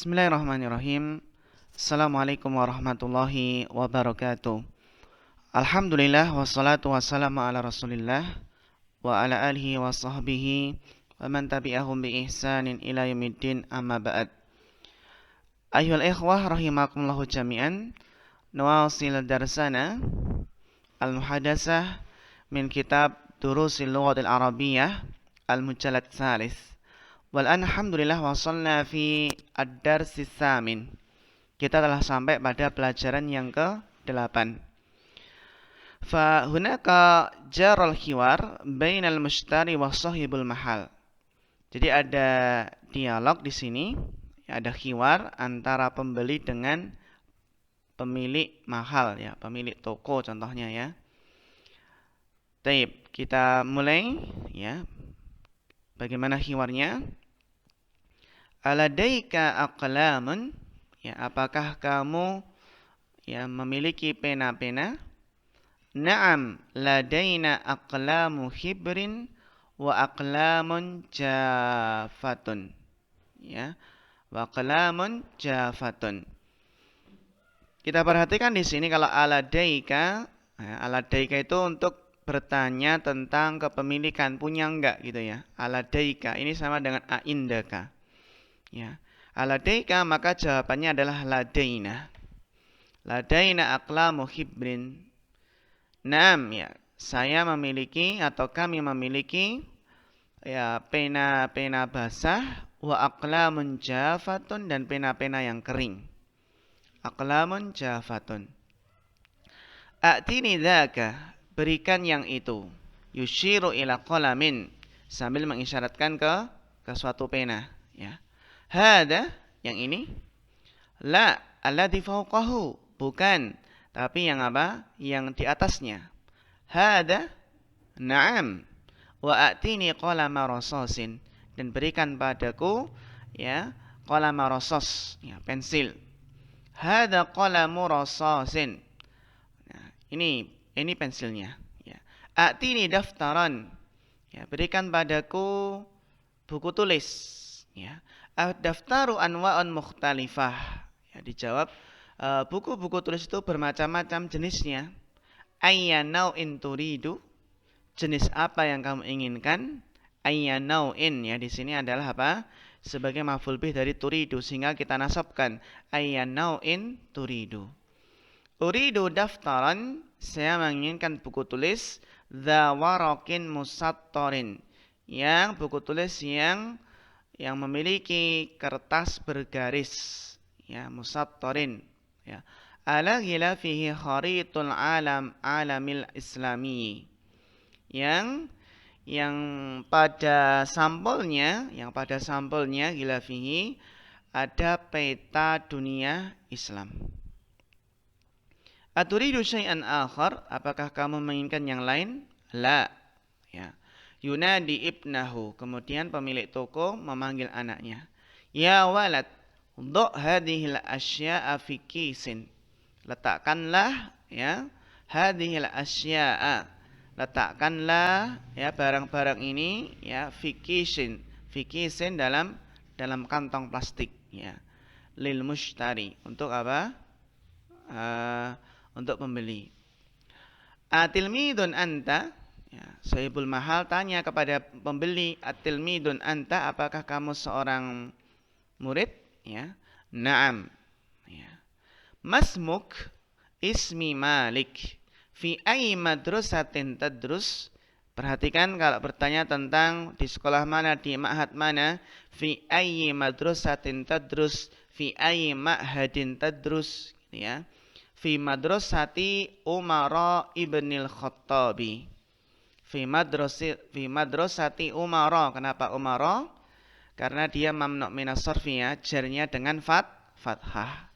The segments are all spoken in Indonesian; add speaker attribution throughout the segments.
Speaker 1: Bismillahirrahmanirrahim. Assalamualaikum warahmatullahi wabarakatuh. Alhamdulillah wassalatu wassalamu ala Rasulillah wa ala alihi wa sahbihi wa man tabi'ahum bi ihsanin ila yaumiddin amma ba'd. Ayyuhal ikhwah rahimakumullahu jami'an. Nuwasil darsana al-muhadasah min kitab Durusil Lughatil Arabiyyah al-mujallad tsalits. Wal alhamdulillah wasalna fi ad-darsis tsamin. Kita telah sampai pada pelajaran yang ke-8. Fa hunaka jaral hiwar bainal mushtari wa sahibul mahal. Jadi ada dialog di sini, ada hiwar antara pembeli dengan pemilik mahal ya, pemilik toko contohnya ya. Baik, kita mulai ya. Bagaimana hiwarnya? Aladaika aqlamun, ya, apakah kamu ya memiliki pena-pena? Naam, ladaina aqlamu hibrin wa aqlamun jafatun. Ya, wa aqlamun jafatun. Kita perhatikan di sini kalau aladaika, ya, aladaika itu untuk bertanya tentang kepemilikan, punya enggak gitu ya. Aladaika ini sama dengan aindaka. Ya, aladaika maka jawabannya adalah ladaina. Ladaina aqlamu hibrin. Naam ya, saya memiliki atau kami memiliki ya pena-pena basah wa aqlamun jafatun dan pena-pena yang kering. Aqlamun jafatun. A'tini dzaka, berikan yang itu. Yushiru ila qalamin, sambil mengisyaratkan ke suatu pena ya. Hada, yang ini. La, alladhi fawqahu, bukan, tapi yang apa? Yang di atasnya. Hada, na'am. Wa a'tini qalama rasasin, dan berikan padaku ya qalama rasas, ya, pensil. Hada qalamu rasasin. Nah, ini pensilnya ya. A'tini daftaran, ya, berikan padaku buku tulis ya. Daftaru anwa'un mukhtalifah, ya, dijawab buku-buku tulis itu bermacam-macam jenisnya. Ayya nau'in turidu, jenis apa yang kamu inginkan. Ayya nau'in, ya, di sini adalah apa? Sebagai maf'ul bih dari turidu, sehingga kita nasabkan ayya nau'in turidu. Uridu daftaran, saya menginginkan buku tulis dza warakin musattarin, yang buku tulis yang memiliki kertas bergaris ya, musattarin ya. Ala ghilafihi kharitul alamil islami, yang pada sampulnya ghilafihi ada peta dunia Islam. Aturidu syai'an akhar, apakah kamu menginginkan yang lain? La ya. Yunadi ibnahu, kemudian pemilik toko memanggil anaknya. Ya walad, dha' hadhil asya'a fi kisin. Letakkanlah ya hadhil asya'a. Letakkanlah ya barang-barang ini ya fi kisin. Fi kisin dalam kantong plastik ya. Lil mushtari, untuk apa? Untuk pembeli. Atilmidun anta, ya, sahibul mahal tanya kepada pembeli, atilmidun anta, apakah kamu seorang murid? Ya, na'am. Ya. Masmuk, ismi Malik. Fi ayyi madrasatin tadrus. Perhatikan kalau bertanya tentang di sekolah mana, di ma'had mana. Fi ayyi madrasatin tadrus. Fi ayyi ma'hadin tadrus. Ya. Fi madrasati Umara ibnil Khattabi. Fi madrasati Umara. Kenapa Umara? Karena dia mamnu' minas sarfi ya, jarnya dengan fathah.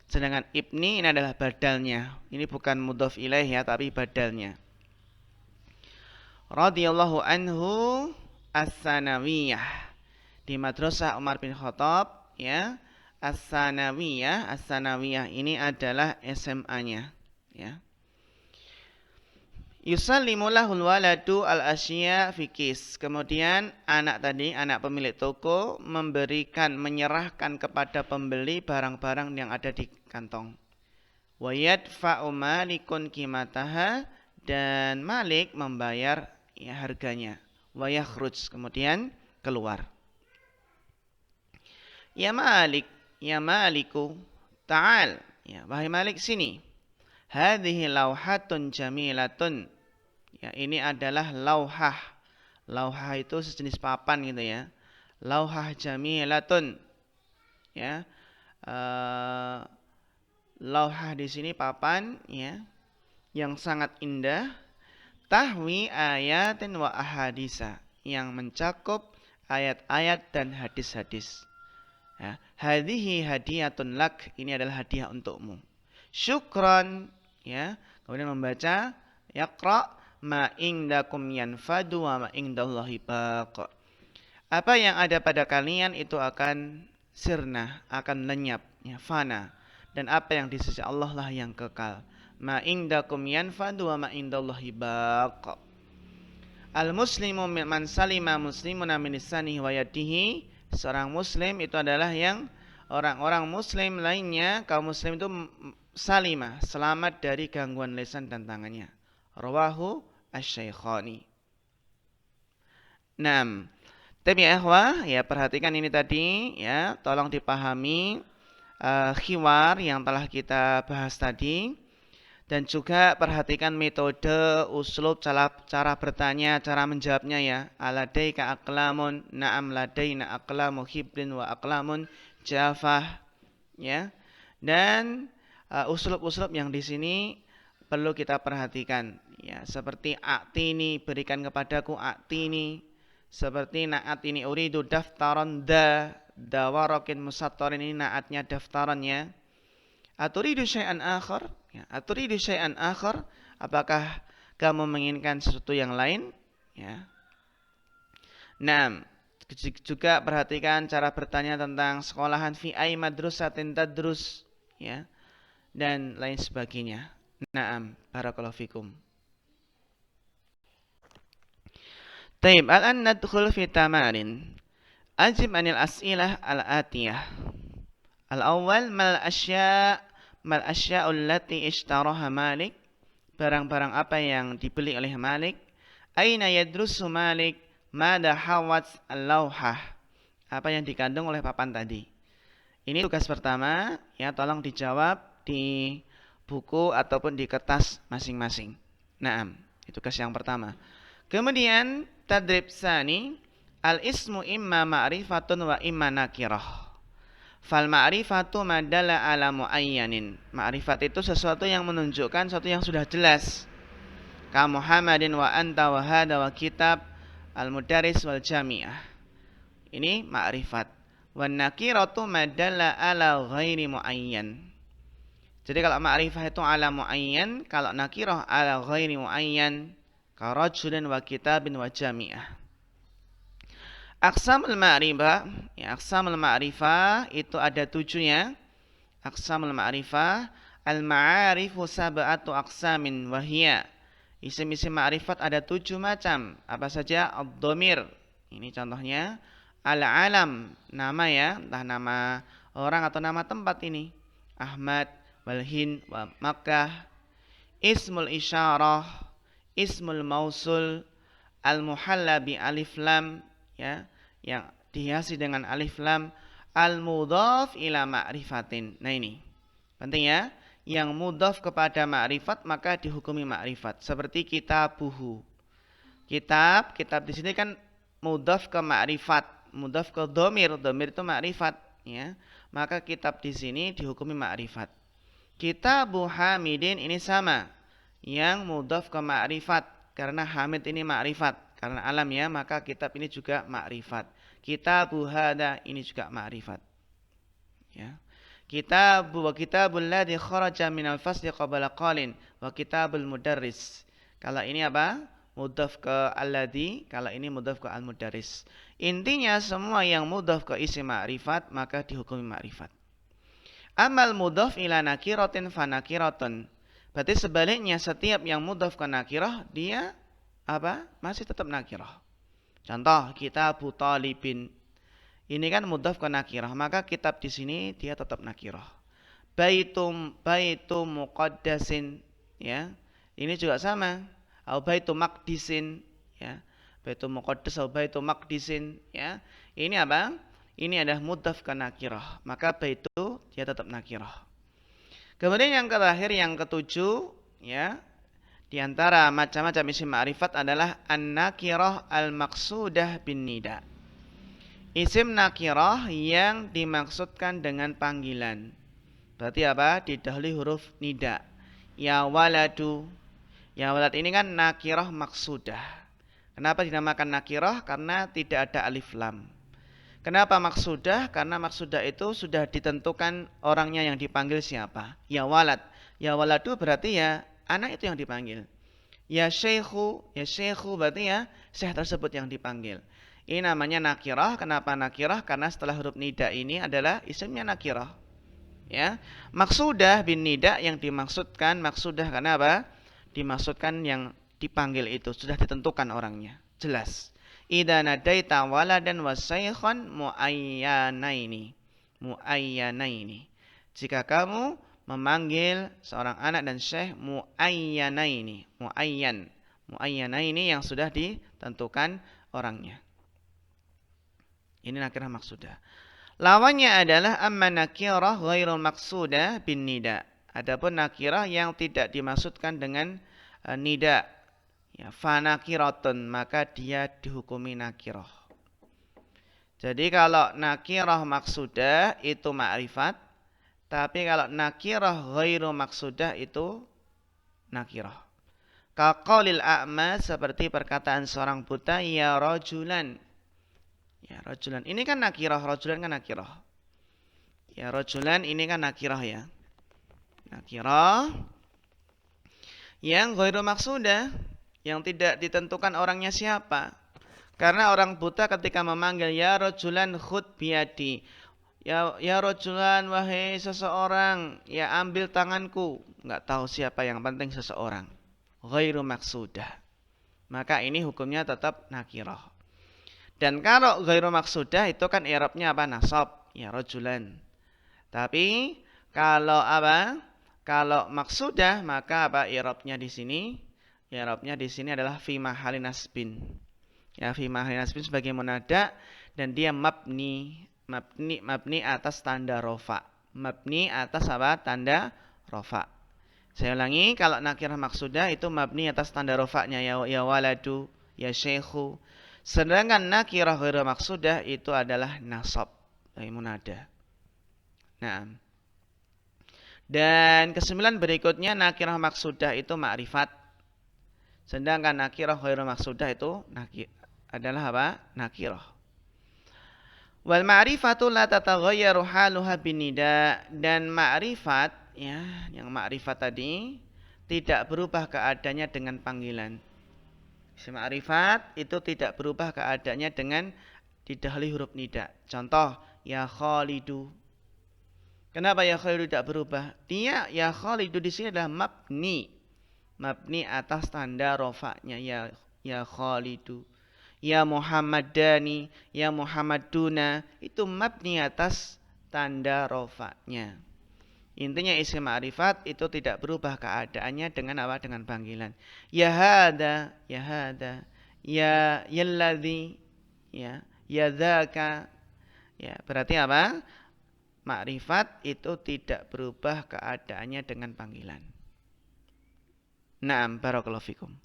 Speaker 1: Sedangkan ibni ini adalah badalnya. Ini bukan mudhaf ilaih ya, tapi badalnya. Radhiyallahu anhu as-sanawiyah. Di madrasah Umar bin Khattab ya, as-sanawiyah ini adalah SMA-nya ya. Yusallimu lahul waladu al-asya fikis. Kemudian anak tadi, anak pemilik toko menyerahkan kepada pembeli barang-barang yang ada di kantong. Wa yadfa'u malikun qimataha, dan Malik membayar ya, harganya. Wa yakhruj, kemudian keluar. Ya Malik, ya Maliku, ta'al. Ya, wahai Malik sini. Hadhihi lauhatun jamilatun. Ya, ini adalah lauhah. Lauhah itu sejenis papan gitu ya. Lauhah jamilatun. Ya. Lauhah di sini papan ya, yang sangat indah. Tahwi ayatin wa ahadisa, yang mencakup ayat-ayat dan hadis-hadis. Ya. Hadhihi hadiyatun lak, ini adalah hadiah untukmu. Syukron, ya. Kemudian membaca yaqra ma indakum yanfadu wa ma indallahi baq. Apa yang ada pada kalian itu akan sirna, akan lenyap, ya, fana. Dan apa yang di sisi Allah lah yang kekal. Ma indakum yanfadu wa ma indallahi baq. Al-muslimu man salima muslimuna min lisanihi wa yadihi. Seorang muslim itu adalah yang orang-orang muslim lainnya, kaum muslim itu salimah, selamat dari gangguan lisan dan tangannya. Rawahu asy-Syaikhani. Naam. Tapi ya ikhwah, ya perhatikan ini tadi ya, tolong dipahami khiwar yang telah kita bahas tadi, dan juga perhatikan metode, uslub, cara bertanya, cara menjawabnya ya. Aladaika aqlamun, na'am ladaina aqlamu hibrin wa aqlamun jafah ya. Dan uslub-uslub yang di sini perlu kita perhatikan ya, seperti a'tini, berikan kepadaku, a'tini. Seperti na'at ini uridu daftaran, dawarokin musattarin, ini na'atnya daftaran ya. Aturidu syai'an akhar, ya, aturidu syai'an akhar, apakah kamu menginginkan sesuatu yang lain ya. Nah, juga perhatikan cara bertanya tentang sekolahan, fi ay madrusatin tadrus ya, dan lain sebagainya. Naam, barakallahu fikum. Taib, al-an nadkhul fi tamarin. Ajib anil as'ilah al-atiyah. Al-awwal mal asya'ul lati ishtaraha Malik. Barang-barang apa yang dibeli oleh Malik. Aina yadrusu Malik, mada hawat al-lauhah. Apa yang dikandung oleh papan tadi. Ini tugas pertama ya, tolong dijawab di buku ataupun di kertas masing-masing. Naam, itu tugas yang pertama. Kemudian tadrib tsani, al-ismu imma ma'rifatun wa imma nakirah. Fal ma'rifatu madalla ala muayyanin. Ma'rifat itu sesuatu yang menunjukkan sesuatu yang sudah jelas. Ka Muhammadin wa anta wa hada wa kitab al-mudaris wal jami'ah. Ini ma'rifat. Wa nakiratu madalla ala ghairi muayyan. Jadi kalau ma'rifah itu ala muayyan, kalau nakirah ala ghairi muayyan, karajulin wa kitabin wa jami'ah. Aqsamul ma'rifah, ya, aqsamul ma'rifah itu ada 7 ya. Aqsamul ma'rifah, al-ma'arifu sab'atu aqsamin wa hiya. Isim-isim ma'rifat ada 7 macam. Apa saja? Ad-dhamir. Ini contohnya. Al-alam, nama ya, entah nama orang atau nama tempat ini. Ahmad, Walhin, wa Makkah. Ismul isyarah, ismul mausul, al-muhalla bi alif lam ya, yang dihiasi dengan alif lam, al-mudhaf ila ma'rifatin. Nah ini penting ya, yang mudhaf kepada ma'rifat maka dihukumi ma'rifat. Seperti kitabuhu. Kitab di sini kan mudhaf ke ma'rifat, mudhaf ke dhamir, dhamir itu ma'rifat ya. Maka kitab di sini dihukumi ma'rifat. Kitabu Hamidin ini sama, yang mudhaf ke ma'rifat, karena Hamid ini ma'rifat, karena alam ya, maka kitab ini juga ma'rifat. Kitabu hada ini juga ma'rifat. Ya. Kitabu wa kitabul ladzi kharaja minal fasli qabla qalin wa kitabul mudarris. Kalau ini apa? Mudhaf ke alladzi, kalau ini mudhaf ke al-mudarris. Intinya semua yang mudhaf ke isim ma'rifat maka dihukumi ma'rifat. Amal mudhaf ila nakiratin fa nakiratun. Berarti sebaliknya setiap yang mudhaf ke nakirah dia apa? Masih tetap nakirah. Contoh kitab Talibin. Ini kan mudhaf ke nakirah, maka kitab di sini dia tetap nakirah. Baitum muqaddasin, ya. Ini juga sama. Au baitu maqdisin, ya. Baitu muqaddas au baitu maqdisin, ya. Ini apa? Ini adalah mudhaf ke nakirah, maka baitu dia tetap nakirah. Kemudian yang terakhir yang ketujuh, ya, di antara macam-macam isim ma'rifat adalah an-nakirah al-maqsudah bin nida. Isim nakirah yang dimaksudkan dengan panggilan. Berarti apa? Didahului huruf nida. Ya waladu. Ya walad ini kan nakirah maksudah. Kenapa dinamakan nakirah? Karena tidak ada alif lam. Kenapa maksudah? Karena maksudah itu sudah ditentukan orangnya yang dipanggil siapa. Ya walad. Ya waladu berarti ya anak itu yang dipanggil. Ya syekhu berarti ya syekh tersebut yang dipanggil. Ini namanya nakirah. Kenapa nakirah? Karena setelah huruf nida ini adalah isimnya nakirah. Ya, maksudah bin nida yang dimaksudkan maksudah karena apa? Dimaksudkan yang dipanggil itu sudah ditentukan orangnya, jelas. Idza nadaita waladan wa shaykhan muayyanaini. Muayyanaini. Jika kamu memanggil seorang anak dan syekh muayyanaini, muayyanaini yang sudah ditentukan orangnya. Ini nakirah maksudah. Lawannya adalah amma nakirah ghairul maksudah bin nida. Adapun nakirah yang tidak dimaksudkan dengan nida, ya, fa nakiratun, maka dia dihukumi nakirah. Jadi kalau nakirah maksudah itu ma'rifat, tapi kalau nakirah ghairu maksudah itu nakirah. Kaqaulil a'ma, seperti perkataan seorang buta, ya rajulan. Ya, rajulan. Ini kan nakirah, rajulan kan nakirah. Ya, rajulan ini kan nakirah ya. Nakirah yang ghairu maksudah, yang tidak ditentukan orangnya siapa. Karena orang buta ketika memanggil ya rajulan khud biyadi. Ya rajulan, wahai seseorang, ya ambil tanganku. Enggak tahu siapa, yang penting seseorang. Ghairu maksudah. Maka ini hukumnya tetap nakirah. Dan kalau ghairu maksudah itu kan i'rabnya apa? Nasab, ya rajulan. Tapi kalau apa? Kalau maksudah maka apa i'rabnya di sini? I'rabnya di sini adalah fi mahalli nasbin. Ya, fi mahalli nasbin sebagai munada dan dia mabni atas tanda rafa. Mabni atas apa? Tanda rafa. Saya ulangi, kalau nakirah maksudah itu mabni atas tanda rafa'nya, ya waladu, ya syekhu. Sedangkan nakirah ghairu maksudah itu adalah nasab, munada. Nah, dan kesembilan berikutnya nakirah maksudah itu ma'rifat. Sedangkan nakirah ghairu maksudah itu adalah apa? Nakirah. Wal ma'rifatu la tataghayyaru haluha binida, dan ma'rifat, ya, yang ma'rifat tadi tidak berubah keadaannya dengan panggilan. Isim ma'rifat itu tidak berubah keadaannya dengan didahului huruf nida. Contoh, ya Khalidu. Kenapa ya Khalidu tidak berubah? Dia ya Khalidu di sini adalah mabni. Mabni atas tanda rofa'nya, ya Khalidu. Ya Muhammadani, ya Muhammaduna, itu mabni atas tanda rofa'nya. Intinya isim ma'rifat itu tidak berubah keadaannya dengan apa? Dengan panggilan. Ya hada, ya hada, ya yalladzi, ya dzaka. Ya, berarti apa? Ma'rifat itu tidak berubah keadaannya dengan panggilan. Naam, barakallahu fikum.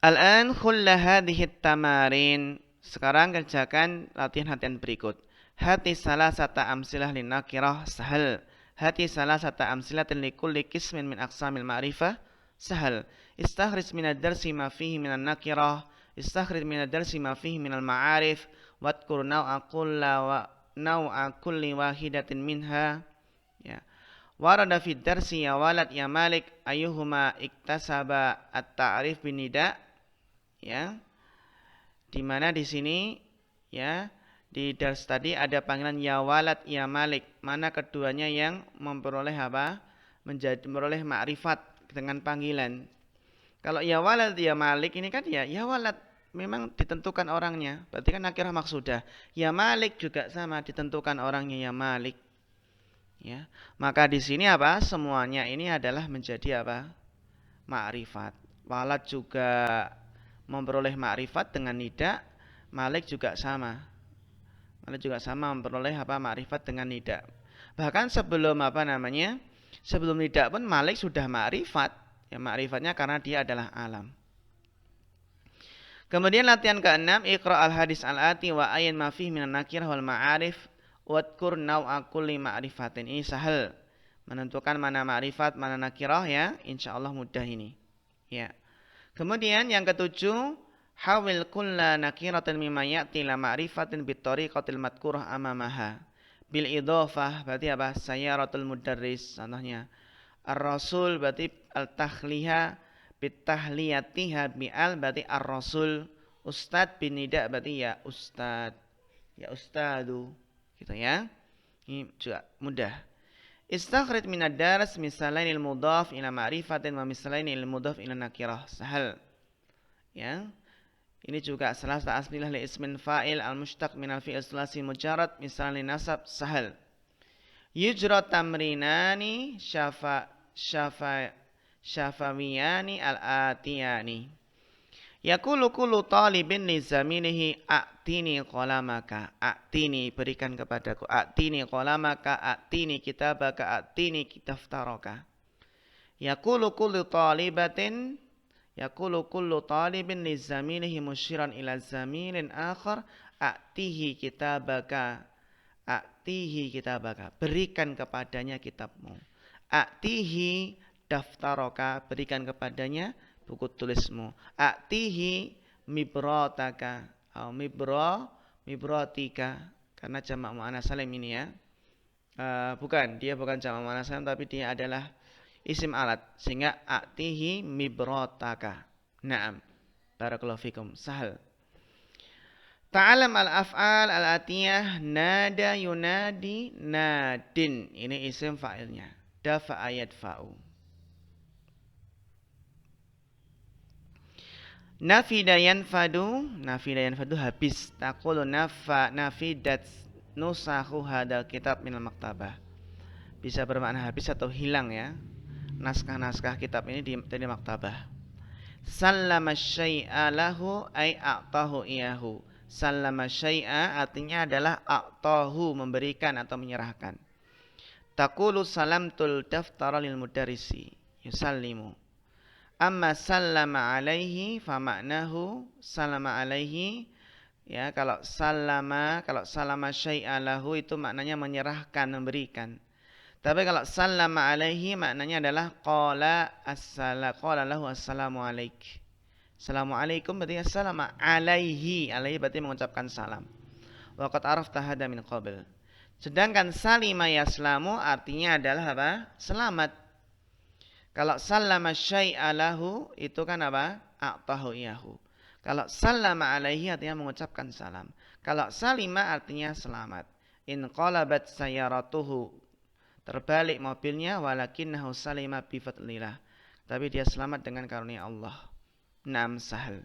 Speaker 1: Al-an khulla hadhihi tamarin. Sekarang kerjakan latihan-latihan berikut. Hati salah sata amsilah linakirah sahal. Hati salah satu amsilatin likulli qismin min aqsamil ma'rifah sahal. Istakhrij min ad-darsi ma fihi min an-nakirah, istakhrij min ad-darsi ma fihi min al-ma'arif, wadhkur naw'a kulli wahidatin minha. Ya. Warada fi ad-darsi ya walad ya malik ayyuhuma iktasaba at-ta'rif bin nida. Ya. Di mana di sini, ya, di dars tadi ada panggilan ya walad ya malik. Mana keduanya yang memperoleh apa? Memperoleh ma'rifat dengan panggilan. Kalau ya walad ya malik ini kan ya walad memang ditentukan orangnya. Berarti kan nakirah maksudah. Ya malik juga sama ditentukan orangnya ya malik. Ya. Maka di sini apa? Semuanya ini adalah menjadi apa? Ma'rifat. Walad juga memperoleh ma'rifat dengan nida, malik juga sama. Malik juga sama memperoleh apa? Ma'rifat dengan nida. Bahkan sebelum apa namanya? Sebelum nida pun malik sudah ma'rifat. Ya ma'rifatnya karena dia adalah alam. Kemudian latihan ke-6, Iqra al-hadis al-ati wa ayin ma fihi minan nakirah wal ma'arif wadkur naw'a kulli ma'rifatin. Ini sahal. Menentukan mana ma'rifat, mana nakirah ya. Insyaallah mudah ini. Ya. Kemudian yang ketujuh, hawil kulla nakiratin mimma ya'ti la ma'rifatin bitariqatil madkurah amamaha. Bil idhofah berarti apa? Sayyaratul mudarris contohnya. Ar-rasul berarti al-tahliha bitahliyatiha bi'al berarti ar-rasul. Ustad bin nida berarti ya ustad. Ya ustadu. Gitu ya. Ini juga mudah. Istakhrij minad daras misalainil mudhaf ila ma'rifatin wa misalainil mudhaf ila nakirah. Sahal. Ya. Ini juga salah satu asmilah li ismin fa'il al-mushtaq minal fi'il sulasi mujarrad misalnya nasab sahal. Yujra tamrinani syafawiyani al-atiyani. Yaqulu kullu talibin li zamilihi a'tini qalamaka. A'tini berikan kepadaku. A'tini qalamaka, a'tini kitabaka, a'tini daftaraka. Yaqulu kullu talibatin Yaqulu kullu talibin li zamilihi musyiran ila zamilin akhar a'tihi kitabaka. A'tihi kitabaka. Berikan kepadanya kitabmu. A'tihi daftaraka. Berikan kepadanya buku tulismu. A'tihi mibrataka. Mibratika. Karena jamak muannas salim ini ya. Dia bukan jamak muannas salim tapi dia adalah isim alat sehingga a'tihi mibrataka. Naam. Barakallahu fikum. Sahal. Ta'alam al-af'al al-atiyah nada yunadi nadin. Ini isim fa'ilnya. Dafa'a yadfa'u. Nafida yanfadu habis. Taqulu nafidat nusahu hadal kitab minal maktabah. Bisa bermakna habis atau hilang ya. Naskah-naskah kitab ini dari maktabah. Sallama syai'a lahu ay a'tahu iyahu. Sallama syai'a artinya adalah a'tahu memberikan atau menyerahkan. Taqulu salamtul daftara lil mudarrisi yusallimu. Amma sallama alaihi fa maknahu sallama alaihi ya kalau salama syai'a lahu itu maknanya menyerahkan, memberikan. Tapi kalau sallama alaihi maknanya adalah qala lahu assalamu alaik. Assalamualaikum berarti assalamu alaihi. Alaihi berarti mengucapkan salam. Wa qad arafta hada min qabl. Sedangkan salima yaslamu artinya adalah apa? Selamat. Kalau sallama syai'a lahu itu kan apa? A'tahu iyahu. Kalau sallama alaihi artinya mengucapkan salam. Kalau salima artinya selamat. In qalabat sayyaratuhu terbalik mobilnya walakinnahu salima bi fadlillah. Tapi dia selamat dengan karunia Allah. 6 sahal.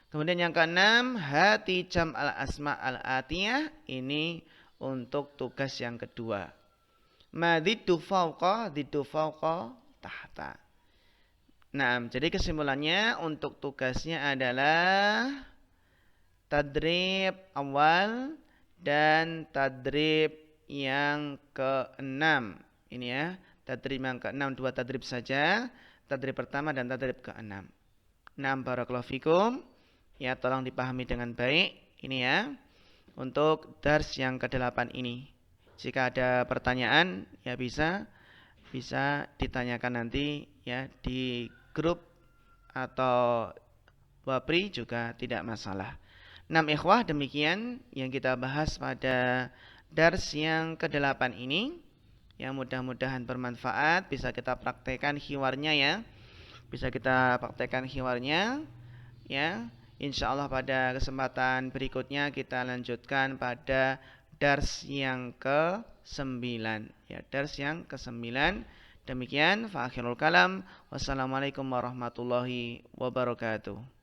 Speaker 1: Kemudian yang ke-6 hati jam al-asma al-atiyah ini untuk tugas yang kedua. Ma dhiddu fawqa tahta. Nah, jadi kesimpulannya untuk tugasnya adalah tadrib awal dan tadrib yang ke-6. Ini ya, tadrib yang ke-6 2 tadrib saja. Tadrib pertama dan tadrib ke-6. 6 barakallahu fikum. Ya, tolong dipahami dengan baik. Ini ya. Untuk dars yang ke-8 ini. Jika ada pertanyaan ya bisa ditanyakan nanti ya di grup atau wapri juga tidak masalah. 6 ikhwah demikian yang kita bahas pada dars yang ke-8 ini. Yang mudah-mudahan bermanfaat, bisa kita praktekkan hiwarnya ya. Bisa kita praktekkan hiwarnya ya. Insyaallah pada kesempatan berikutnya kita lanjutkan pada dars yang ke-9 ya, dars yang ke-9 Demikian fa akhirul kalam. Wassalamualaikum warahmatullahi wabarakatuh.